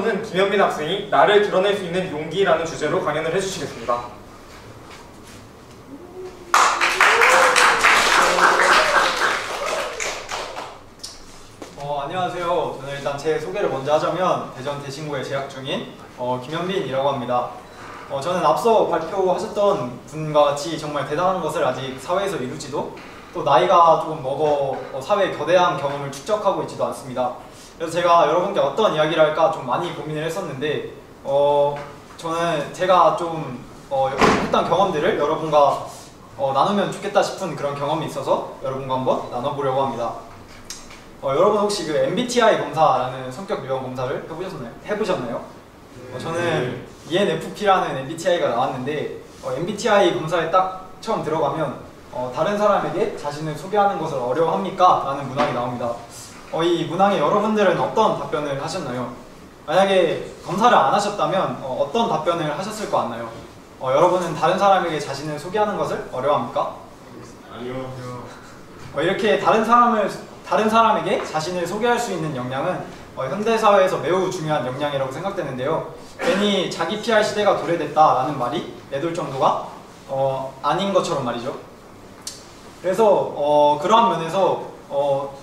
오는 김현민 학생이 나를 드러낼 수 있는 용기라는 주제로 강연을 해주시겠습니다. 안녕하세요. 저는 일단 제 소개를 먼저 하자면 대전 대신고에 재학 중인 김현민이라고 합니다. 저는 앞서 발표하셨던 분과 같이 정말 대단한 것을 아직 사회에서 이루지도 또 나이가 조금 먹어 사회에 거대한 경험을 축적하고 있지도 않습니다. 그래서 제가 여러분께 어떤 이야기를 할까 좀 많이 고민을 했었는데 저는 제가 좀 했던 경험들을 여러분과 나누면 좋겠다 싶은 그런 경험이 있어서 여러분과 한번 나눠보려고 합니다. 여러분 혹시 그 MBTI 검사라는 성격 유형 검사를 해보셨나요? 저는 ENFP라는 MBTI가 나왔는데 MBTI 검사에 딱 처음 들어가면 다른 사람에게 자신을 소개하는 것을 어려워합니까? 라는 문항이 나옵니다. 이 문항에 여러분들은 어떤 답변을 하셨나요? 만약에 검사를 안 하셨다면 어떤 답변을 하셨을 것 같나요? 여러분은 다른 사람에게 자신을 소개하는 것을 어려워합니까? 아니요. 이렇게 다른 사람에게 자신을 소개할 수 있는 역량은 현대사회에서 매우 중요한 역량이라고 생각되는데요. 괜히 자기 PR 시대가 도래됐다라는 말이 내돌 정도가 아닌 것처럼 말이죠. 그래서 그러한 면에서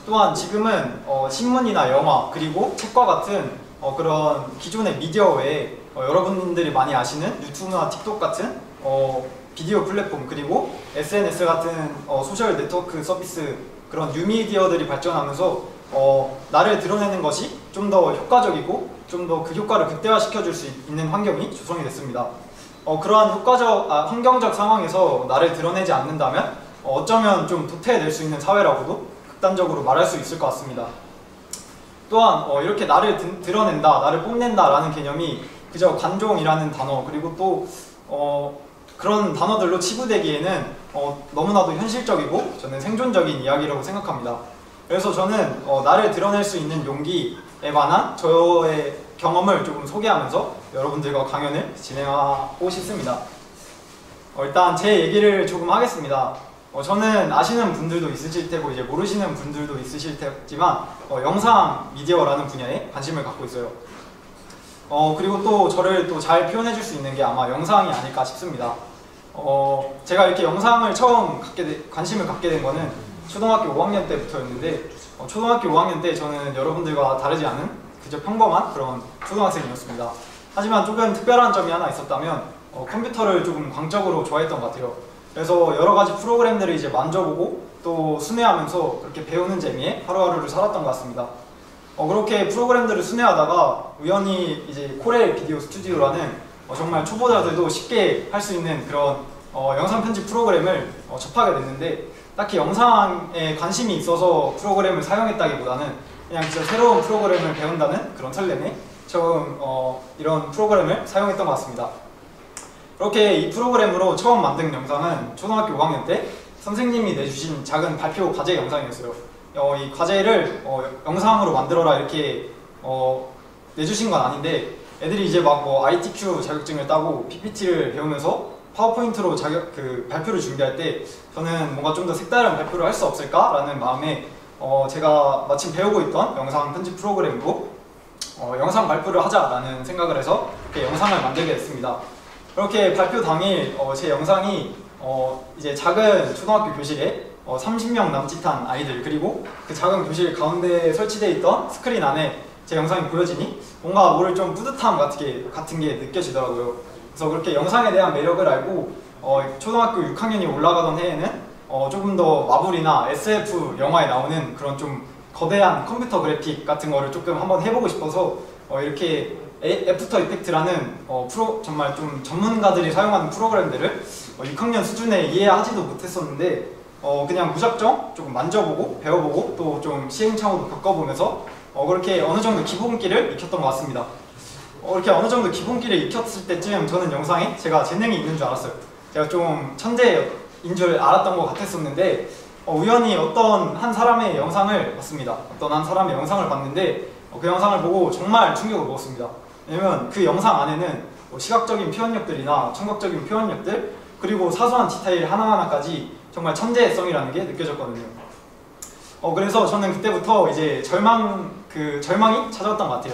또한 지금은 신문이나 영화 그리고 책과 같은 그런 기존의 미디어 외에 여러분들이 많이 아시는 유튜브나 틱톡 같은 비디오 플랫폼 그리고 SNS 같은 소셜 네트워크 서비스 그런 뉴미디어들이 발전하면서 나를 드러내는 것이 좀 더 효과적이고 좀 더 그 효과를 극대화시켜줄 수 있는 환경이 조성이 됐습니다. 그러한 환경적 상황에서 나를 드러내지 않는다면 어쩌면 좀 도태될 수 있는 사회라고도 극단적으로 말할 수 있을 것 같습니다. 또한 이렇게 나를 드러낸다, 나를 뽐낸다 라는 개념이 그저 관종이라는 단어 그리고 또 그런 단어들로 치부되기에는 너무나도 현실적이고 저는 생존적인 이야기라고 생각합니다. 그래서 저는 나를 드러낼 수 있는 용기에 관한 저의 경험을 조금 소개하면서 여러분들과 강연을 진행하고 싶습니다. 일단 제 얘기를 조금 하겠습니다. 저는 아시는 분들도 있으실 테고 이제 모르시는 분들도 있으실 테지만 영상 미디어라는 분야에 관심을 갖고 있어요. 그리고 또 저를 또 잘 표현해 줄 수 있는 게 아마 영상이 아닐까 싶습니다. 제가 이렇게 영상을 처음 관심을 갖게 된 거는 초등학교 5학년 때부터였는데 초등학교 5학년 때 저는 여러분들과 다르지 않은 그저 평범한 그런 초등학생이었습니다. 하지만 조금 특별한 점이 하나 있었다면 컴퓨터를 조금 광적으로 좋아했던 것 같아요. 그래서 여러 가지 프로그램들을 이제 만져보고 또 순회하면서 그렇게 배우는 재미에 하루하루를 살았던 것 같습니다. 그렇게 프로그램들을 순회하다가 우연히 이제 코렐 비디오 스튜디오라는 정말 초보자들도 쉽게 할 수 있는 그런 영상 편집 프로그램을 접하게 됐는데 딱히 영상에 관심이 있어서 프로그램을 사용했다기보다는 그냥 진짜 새로운 프로그램을 배운다는 그런 설렘에 처음 이런 프로그램을 사용했던 것 같습니다. 그렇게 이 프로그램으로 처음 만든 영상은 초등학교 5학년 때 선생님이 내주신 작은 발표 과제 영상이었어요. 이 과제를 영상으로 만들어라 이렇게 내주신 건 아닌데 애들이 이제 막 ITQ 자격증을 따고 PPT를 배우면서 파워포인트로 발표를 준비할 때 저는 뭔가 좀 더 색다른 발표를 할 수 없을까라는 마음에 제가 마침 배우고 있던 영상 편집 프로그램으로 영상 발표를 하자라는 생각을 해서 이렇게 영상을 만들게 됐습니다. 그렇게 발표 당일 제 영상이 이제 작은 초등학교 교실에 30명 남짓한 아이들 그리고 그 작은 교실 가운데 설치되어 있던 스크린 안에 제 영상이 보여지니 뭔가 모를 좀 뿌듯함 같은 게 느껴지더라고요. 그래서 그렇게 영상에 대한 매력을 알고 초등학교 6학년이 올라가던 해에는 조금 더 마블이나 SF 영화에 나오는 그런 좀 거대한 컴퓨터 그래픽 같은 거를 조금 한번 해보고 싶어서 이렇게 애프터 이펙트라는 정말 좀 전문가들이 사용하는 프로그램들을 6학년 수준에 이해하지도 못했었는데 그냥 무작정 조금 만져보고 배워보고 또 좀 시행착오도 겪어보면서 그렇게 어느 정도 기본기를 익혔던 것 같습니다. 이렇게 어느 정도 기본기를 익혔을 때쯤 저는 영상에 제가 재능이 있는 줄 알았어요. 제가 좀 천재인 줄 알았던 것 같았었는데 우연히 어떤 한 사람의 영상을 봤습니다. 어떤 한 사람의 영상을 봤는데 그 영상을 보고 정말 충격을 먹었습니다. 왜냐면 그 영상 안에는 시각적인 표현력들이나 청각적인 표현력들 그리고 사소한 디테일 하나하나까지 정말 천재성이라는 게 느껴졌거든요. 그래서 저는 그때부터 이제 절망이 찾아왔던 것 같아요.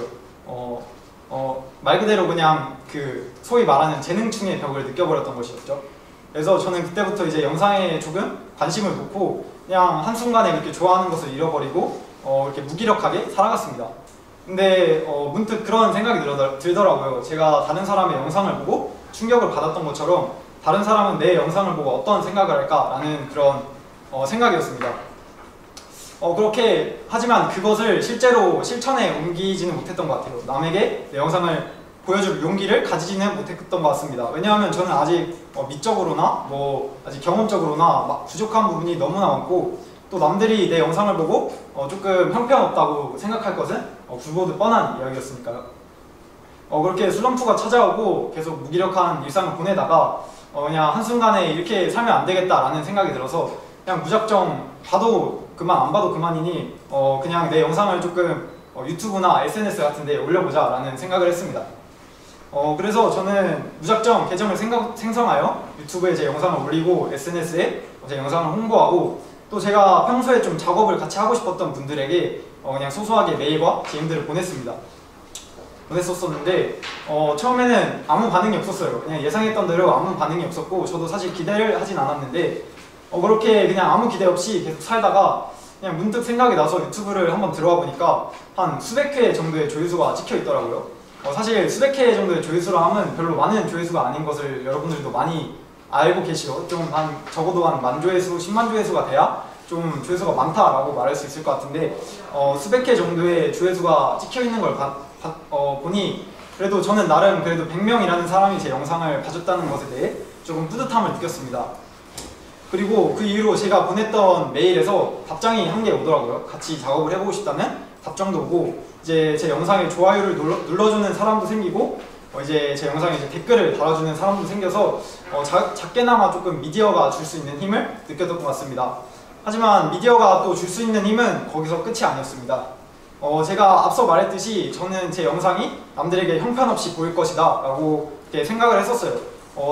말 그대로 그냥 그 소위 말하는 재능충의 벽을 느껴버렸던 것이었죠. 그래서 저는 그때부터 이제 영상에 조금 관심을 놓고 그냥 한순간에 그렇게 좋아하는 것을 잃어버리고 이렇게 무기력하게 살아갔습니다. 근데 문득 그런 생각이 들더라고요. 제가 다른 사람의 영상을 보고 충격을 받았던 것처럼 다른 사람은 내 영상을 보고 어떤 생각을 할까라는 그런 생각이었습니다. 그렇게 하지만 그것을 실제로 실천에 옮기지는 못했던 것 같아요. 남에게 내 영상을 보여줄 용기를 가지지는 못했던 것 같습니다. 왜냐하면 저는 아직 미적으로나 아직 경험적으로나 부족한 부분이 너무나 많고, 또 남들이 내 영상을 보고 조금 형편없다고 생각할 것은 불보듯 뻔한 이야기였으니까요. 그렇게 슬럼프가 찾아오고 계속 무기력한 일상을 보내다가 그냥 한순간에 이렇게 살면 안 되겠다라는 생각이 들어서 그냥 무작정 봐도 그만 안 봐도 그만이니 그냥 내 영상을 조금 유튜브나 SNS 같은 데 올려보자 라는 생각을 했습니다. 그래서 저는 무작정 계정을 생성하여 유튜브에 제 영상을 올리고 SNS에 제 영상을 홍보하고, 또 제가 평소에 좀 작업을 같이 하고 싶었던 분들에게 그냥 소소하게 메일과 DM들을 보냈었는데 처음에는 아무 반응이 없었어요. 그냥 예상했던 대로 아무 반응이 없었고, 저도 사실 기대를 하진 않았는데 그렇게 그냥 아무 기대 없이 계속 살다가 그냥 문득 생각이 나서 유튜브를 한번 들어와 보니까 한 수백 회 정도의 조회수가 찍혀 있더라고요. 사실 수백 회 정도의 조회수라 하면 별로 많은 조회수가 아닌 것을 여러분들도 많이 알고 계시죠. 좀 적어도 한 10,000조회수, 10만 조회수가 돼야 좀 조회수가 많다라고 말할 수 있을 것 같은데 수백 회 정도의 조회수가 찍혀 있는 걸 보니 그래도 저는 나름 그래도 100명이라는 사람이 제 영상을 봐줬다는 것에 대해 조금 뿌듯함을 느꼈습니다. 그리고 그 이후로 제가 보냈던 메일에서 답장이 한 개 오더라고요. 같이 작업을 해보고 싶다는 답장도 오고, 이제 제 영상에 좋아요를 눌러주는 사람도 생기고, 이제 제 영상에 이제 댓글을 달아주는 사람도 생겨서 작게나마 조금 미디어가 줄 수 있는 힘을 느꼈던 것 같습니다. 하지만 미디어가 또 줄 수 있는 힘은 거기서 끝이 아니었습니다. 제가 앞서 말했듯이 저는 제 영상이 남들에게 형편없이 보일 것이다 라고 이렇게 생각을 했었어요.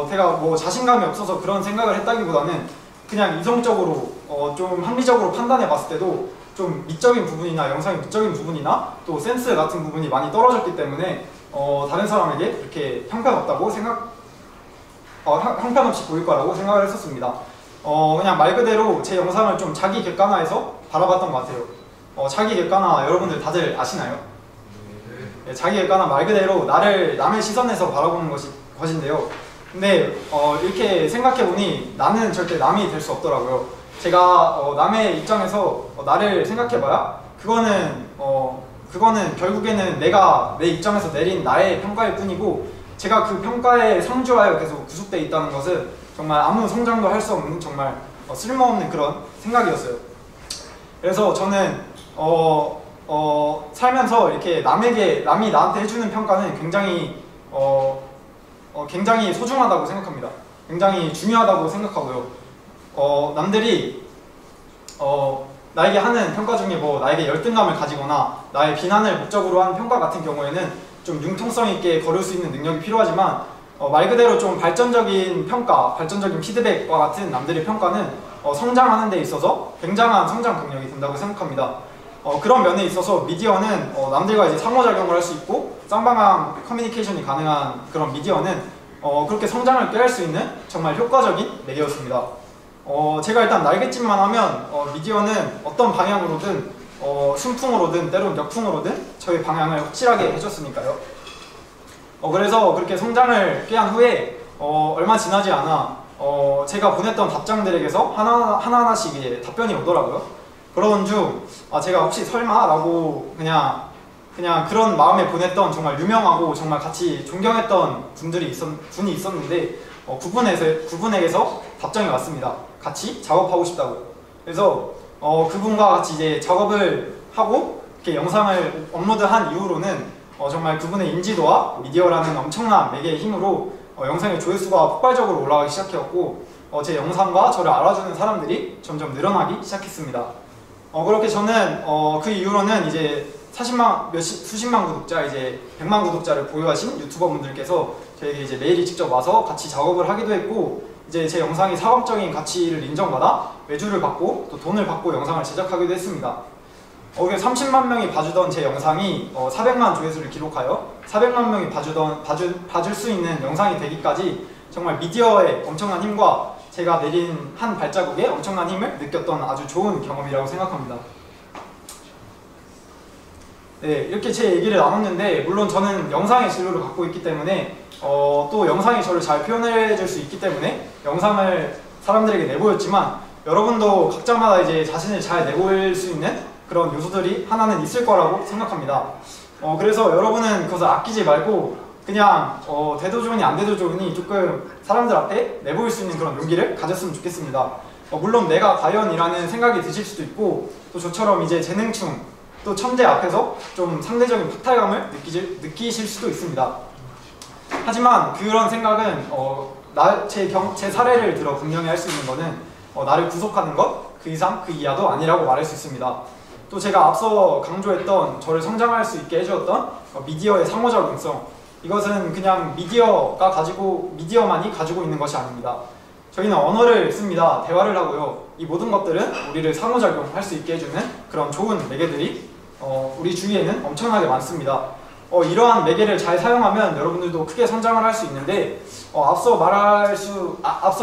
제가 자신감이 없어서 그런 생각을 했다기보다는 그냥 이성적으로 좀 합리적으로 판단해 봤을 때도 좀 미적인 부분이나 영상의 미적인 부분이나 또 센스 같은 부분이 많이 떨어졌기 때문에 다른 사람에게 이렇게 형편없다고 형편없이 보일 거라고 생각을 했었습니다. 그냥 말 그대로 제 영상을 좀 자기 객관화해서 바라봤던 것 같아요. 자기 객관화 여러분들 다들 아시나요? 네, 자기 객관화 말 그대로 남의 시선에서 바라보는 것인데요. 근데 이렇게 생각해보니 나는 절대 남이 될 수 없더라고요. 제가 남의 입장에서 나를 생각해봐야 그거는 결국에는 내가 내 입장에서 내린 나의 평가일 뿐이고, 제가 그 평가에 상주하여 계속 구속되어 있다는 것은 정말 아무 성장도 할 수 없는 정말 쓸모없는 그런 생각이었어요. 그래서 저는 살면서 이렇게 남이 나한테 해주는 평가는 굉장히 소중하다고 생각합니다. 굉장히 중요하다고 생각하고요. 남들이 나에게 하는 평가 중에 나에게 열등감을 가지거나 나의 비난을 목적으로 한 평가 같은 경우에는 좀 융통성 있게 거를 수 있는 능력이 필요하지만 말 그대로 좀 발전적인 평가, 발전적인 피드백과 같은 남들의 평가는 성장하는 데 있어서 굉장한 성장 동력이 된다고 생각합니다. 그런 면에 있어서 미디어는 남들과 이제 상호작용을 할 수 있고 쌍방향 커뮤니케이션이 가능한 그런 미디어는 그렇게 성장을 꾀할 수 있는 정말 효과적인 매개였습니다. 제가 일단 날갯짓만 하면 미디어는 어떤 방향으로든 순풍으로든 때론 역풍으로든 저희 방향을 확실하게 해줬으니까요. 그래서 그렇게 성장을 꾀한 후에 얼마 지나지 않아 제가 보냈던 답장들에게서 하나하나씩 이제 답변이 오더라고요. 그런 중 제가 혹시 설마 라고 그냥 그런 마음에 보냈던 정말 유명하고 정말 같이 존경했던 분이 있었는데 그분에게서 답장이 왔습니다. 같이 작업하고 싶다고. 그래서 그분과 같이 이제 작업을 하고 이렇게 영상을 업로드한 이후로는 정말 그분의 인지도와 미디어라는 엄청난 매개의 힘으로 영상의 조회수가 폭발적으로 올라가기 시작했고 제 영상과 저를 알아주는 사람들이 점점 늘어나기 시작했습니다. 그렇게 저는 그 이후로는 이제 수십만 구독자, 이제 100만 구독자를 보유하신 유튜버 분들께서 저에게 이제 메일이 직접 와서 같이 작업을 하기도 했고, 이제 제 영상이 사업적인 가치를 인정받아 외주를 받고 또 돈을 받고 영상을 제작하기도 했습니다. 그 30만 명이 봐주던 제 영상이 400만 조회수를 기록하여 400만 명이 봐줄 수 있는 영상이 되기까지 정말 미디어의 엄청난 힘과 제가 내린 한 발자국에 엄청난 힘을 느꼈던 아주 좋은 경험이라고 생각합니다. 네, 이렇게 제 얘기를 나눴는데 물론 저는 영상의 진로를 갖고 있기 때문에 또 영상이 저를 잘 표현해 줄 수 있기 때문에 영상을 사람들에게 내보였지만 여러분도 각자마다 이제 자신을 잘 내보일 수 있는 그런 요소들이 하나는 있을 거라고 생각합니다. 그래서 여러분은 그것을 아끼지 말고 그냥 돼도 좋으니 안 돼도 좋으니 조금 사람들 앞에 내보일 수 있는 그런 용기를 가졌으면 좋겠습니다. 물론 내가 과연이라는 생각이 드실 수도 있고 또 저처럼 이제 재능충 또 천재 앞에서 좀 상대적인 박탈감을 느끼실 수도 있습니다. 하지만 그런 생각은 제 사례를 들어 분명히 할 수 있는 것은 나를 구속하는 것 그 이상 그 이하도 아니라고 말할 수 있습니다. 또 제가 앞서 강조했던 저를 성장할 수 있게 해주었던 미디어의 상호작용성, 이것은 그냥 미디어만이 가지고 있는 것이 아닙니다. 저희는 언어를 씁니다. 대화를 하고요. 이 모든 것들은 우리를 상호작용할 수 있게 해주는 그런 좋은 매개들이 우리 주위에는 엄청나게 많습니다. 이러한 매개를 잘 사용하면 여러분들도 크게 성장을 할 수 있는데 앞서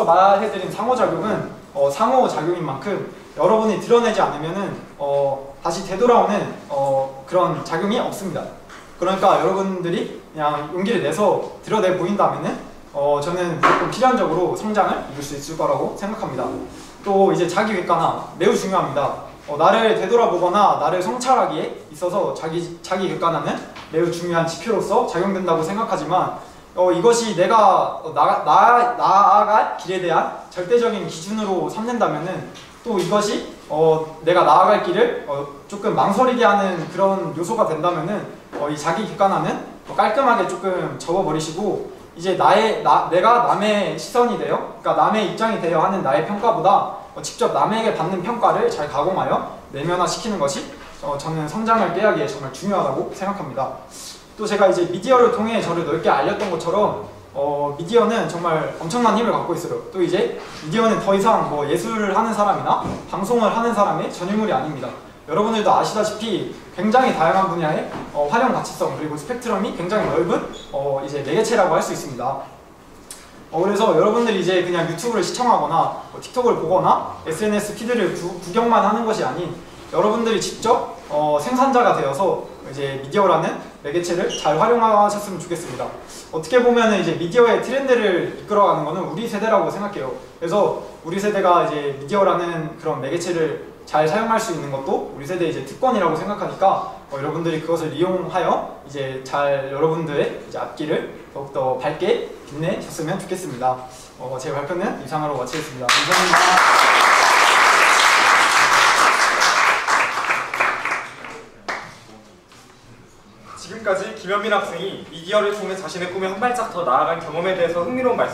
말해드린 상호작용은 상호작용인 만큼 여러분이 드러내지 않으면은 다시 되돌아오는 그런 작용이 없습니다. 그러니까 여러분들이 그냥 용기를 내서 드러내 보인다면은 저는 무조건 필연적으로 성장을 이룰 수 있을 거라고 생각합니다. 또 이제 자기 객관화 매우 중요합니다. 나를 되돌아보거나 나를 성찰하기에 있어서 자기 객관화는 매우 중요한 지표로서 작용된다고 생각하지만 이것이 내가 나아갈 길에 대한 절대적인 기준으로 삼는다면은 또 이것이 내가 나아갈 길을 조금 망설이게 하는 그런 요소가 된다면은 이 자기 객관화는 깔끔하게 조금 접어버리시고 이제 내가 남의 시선이 되어, 그러니까 남의 입장이 되어 하는 나의 평가보다 직접 남에게 받는 평가를 잘 가공하여 내면화시키는 것이 저는 성장을 깨하기에 정말 중요하다고 생각합니다. 또 제가 이제 미디어를 통해 저를 넓게 알렸던 것처럼 미디어는 정말 엄청난 힘을 갖고 있어요. 또 이제 미디어는 더 이상 예술을 하는 사람이나 방송을 하는 사람의 전유물이 아닙니다. 여러분들도 아시다시피 굉장히 다양한 분야의 활용 가치성 그리고 스펙트럼이 굉장히 넓은 이제 매개체라고 할 수 있습니다. 그래서 여러분들이 이제 그냥 유튜브를 시청하거나 틱톡을 보거나 SNS 피드를 구경만 하는 것이 아닌 여러분들이 직접 생산자가 되어서 이제 미디어라는 매개체를 잘 활용하셨으면 좋겠습니다. 어떻게 보면 이제 미디어의 트렌드를 이끌어가는 것은 우리 세대라고 생각해요. 그래서 우리 세대가 이제 미디어라는 그런 매개체를 잘 사용할 수 있는 것도 우리 세대의 이제 특권이라고 생각하니까 여러분들이 그것을 이용하여 이제 잘 여러분들의 이제 앞길을 더욱더 밝게 빛내셨으면 좋겠습니다. 제 발표는 이상으로 마치겠습니다. 감사합니다. 지금까지 김현민 학생이 미디어를 통해 자신의 꿈에 한 발짝 더 나아간 경험에 대해서 흥미로운 말씀